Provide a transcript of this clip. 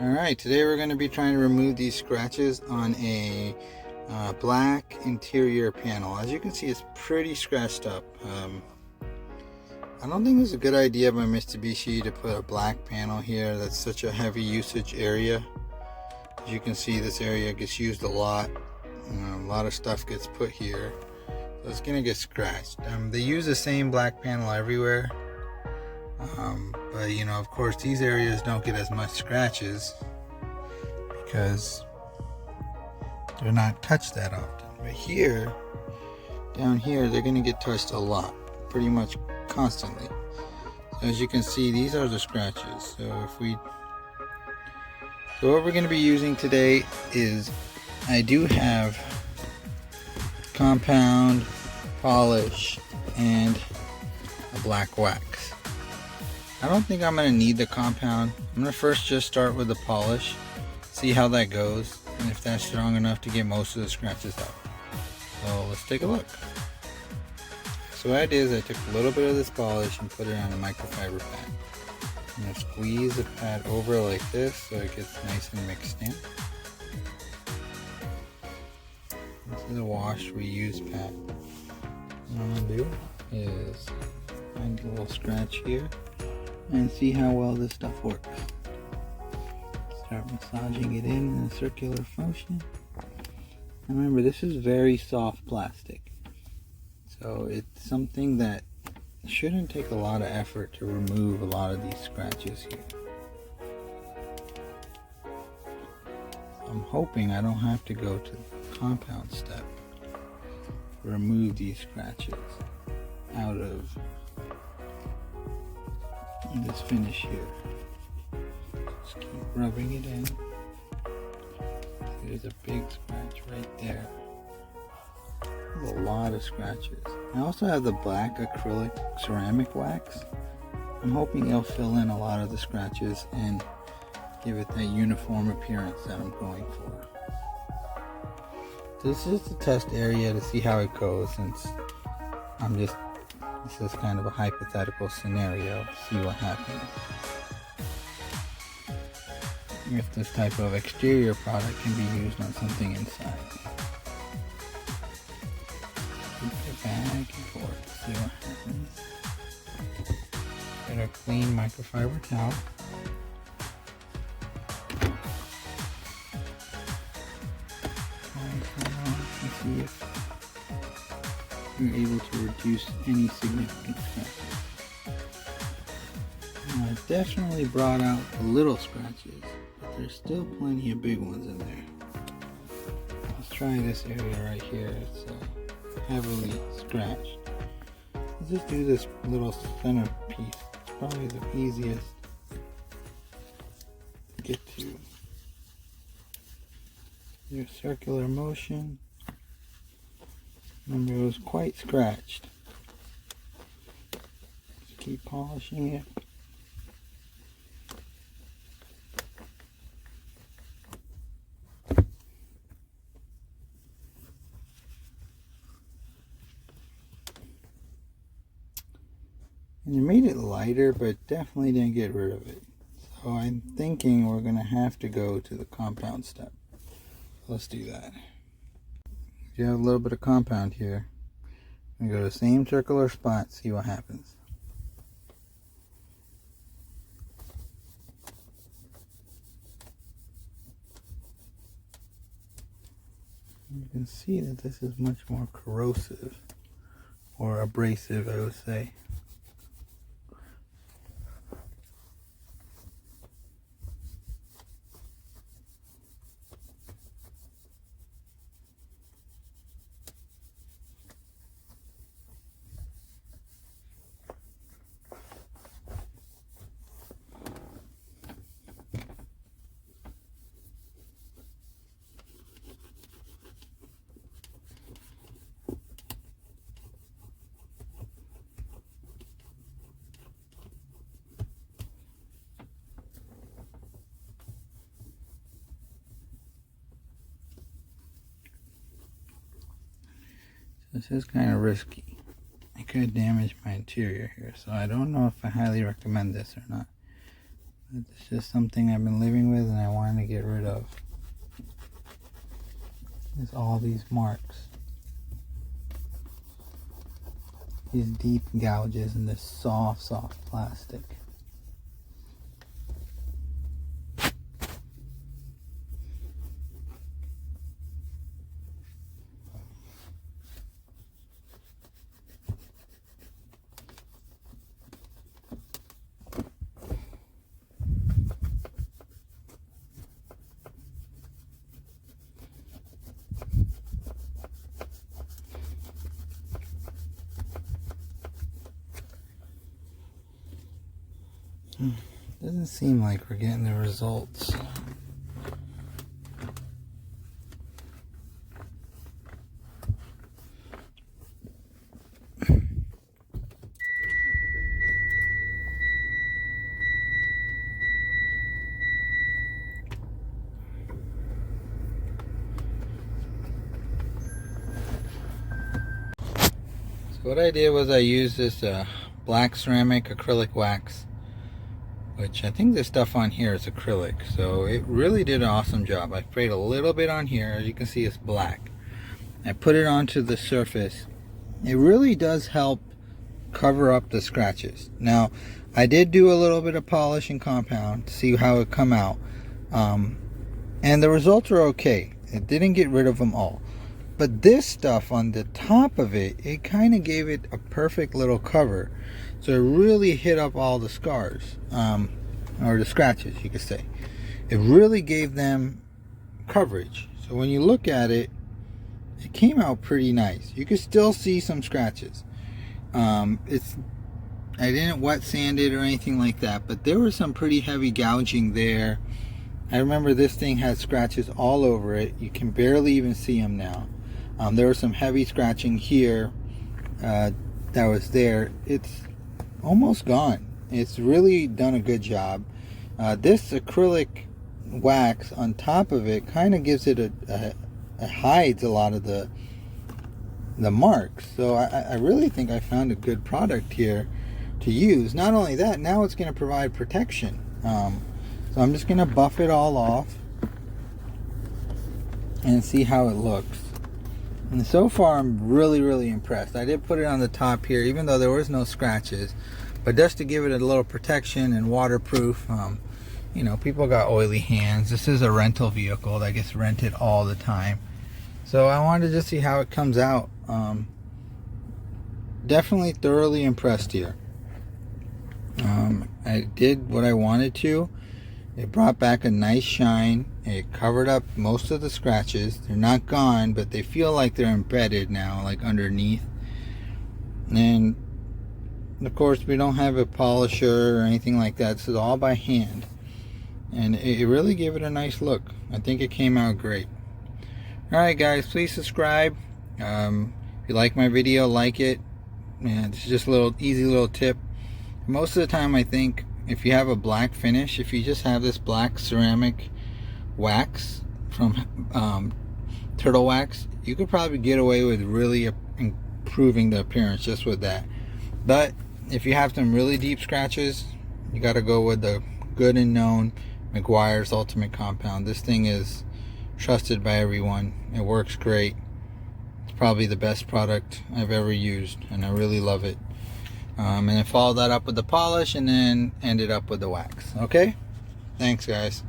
Alright, today we're going to be trying to remove these scratches on a black interior panel. As you can see, it's pretty scratched up. I don't think it's a good idea by Mitsubishi to put a black panel here. That's such a heavy usage area. As you can see, this area gets used a lot. A lot of stuff gets put here, so it's going to get scratched. They use the same black panel everywhere. But you know, of course, these areas don't get as much scratches because they're not touched that often. But here, down here, they're going to get touched a lot, pretty much constantly. So as you can see, these are the scratches. So what we're going to be using today is, I do have compound, polish, and a black wax. I don't think I'm going to need the compound. I'm going to first just start with the polish, see how that goes, and if that's strong enough to get most of the scratches out. So let's take a look. So what I did is I took a little bit of this polish and put it on a microfiber pad. I'm going to squeeze the pad over like this so it gets nice and mixed in. This is a wash reuse pad. What I'm going to do is find a little scratch here and see how well this stuff works. Start massaging it in a circular motion. And remember, this is very soft plastic, so it's something that shouldn't take a lot of effort to remove a lot of these scratches here. I'm hoping I don't have to go to the compound step to remove these scratches out of this finish here. Just keep rubbing it in. There's a big scratch right there. There's a lot of scratches. I also have the black acrylic ceramic wax. I'm hoping it'll fill in a lot of the scratches and give it that uniform appearance that I'm going for. This is the test area to see how it goes, since this is kind of a hypothetical scenario. See what happens. If this type of exterior product can be used on something inside. Keep it back and forth. See what happens. Get a clean microfiber towel. And see if you're able to reduce any significant scratches. Now, it definitely brought out the little scratches, but there's still plenty of big ones in there. Let's try this area right here. It's heavily scratched. Let's just do this little center piece. It's probably the easiest to get to. Your circular motion. Remember, it was quite scratched. Just keep polishing it. And it made it lighter, but definitely didn't get rid of it. So I'm thinking we're going to have to go to the compound step. Let's do that. You have a little bit of compound here. I'm going to go to the same circular spot, see what happens. You can see that this is much more corrosive, or abrasive, I would say. This is kind of risky. It could damage my interior here, so I don't know if I highly recommend this or not. It's just something I've been living with and I wanted to get rid of. There's all these marks. These deep gouges in this soft plastic. Doesn't seem like we're getting the results. So what I did was I used this black ceramic acrylic wax, which I think this stuff on here is acrylic, so it really did an awesome job. I sprayed a little bit on here. As you can see, it's black. I put it onto the surface. It really does help cover up the scratches. Now, I did do a little bit of polish and compound to see how it come out, and the results are okay. It didn't get rid of them all, but this stuff on the top of it, it kind of gave it a perfect little cover. So it really hit up all the scars, or the scratches, you could say. It really gave them coverage. So when you look at it, it came out pretty nice. You could still see some scratches. I didn't wet sand it or anything like that, but there was some pretty heavy gouging there. I remember this thing had scratches all over it. You can barely even see them now. There was some heavy scratching here that was there. It's almost gone. It's really done a good job. This acrylic wax on top of it kind of gives it it hides a lot of the marks. So I really think I found a good product here to use. Not only that, now it's going to provide protection. So I'm just going to buff it all off and see how it looks. And so far I'm really impressed. I did put it on the top here even though there was no scratches, but just to give it a little protection and waterproof. You know, people got oily hands. This is a rental vehicle that gets rented all the time, so I wanted to just see how it comes out. Definitely thoroughly impressed here. I did what I wanted to. It brought back a nice shine. It covered up most of the scratches. They're not gone, but they feel like they're embedded now, like underneath. And of course, we don't have a polisher or anything like that. This is all by hand. And it really gave it a nice look. I think it came out great. Alright guys, please subscribe. If you like my video, like it. And it's just a little easy little tip. Most of the time I think if you have a black finish, if you just have this black ceramic wax from turtle wax, you could probably get away with really improving the appearance just with that. But if you have some really deep scratches, you got to go with the good and known Meguiars Ultimate Compound. This thing is trusted by everyone. It works great. It's probably the best product I've ever used, and I really love it. And I followed that up with the polish and then ended up with the wax. Okay? Thanks guys.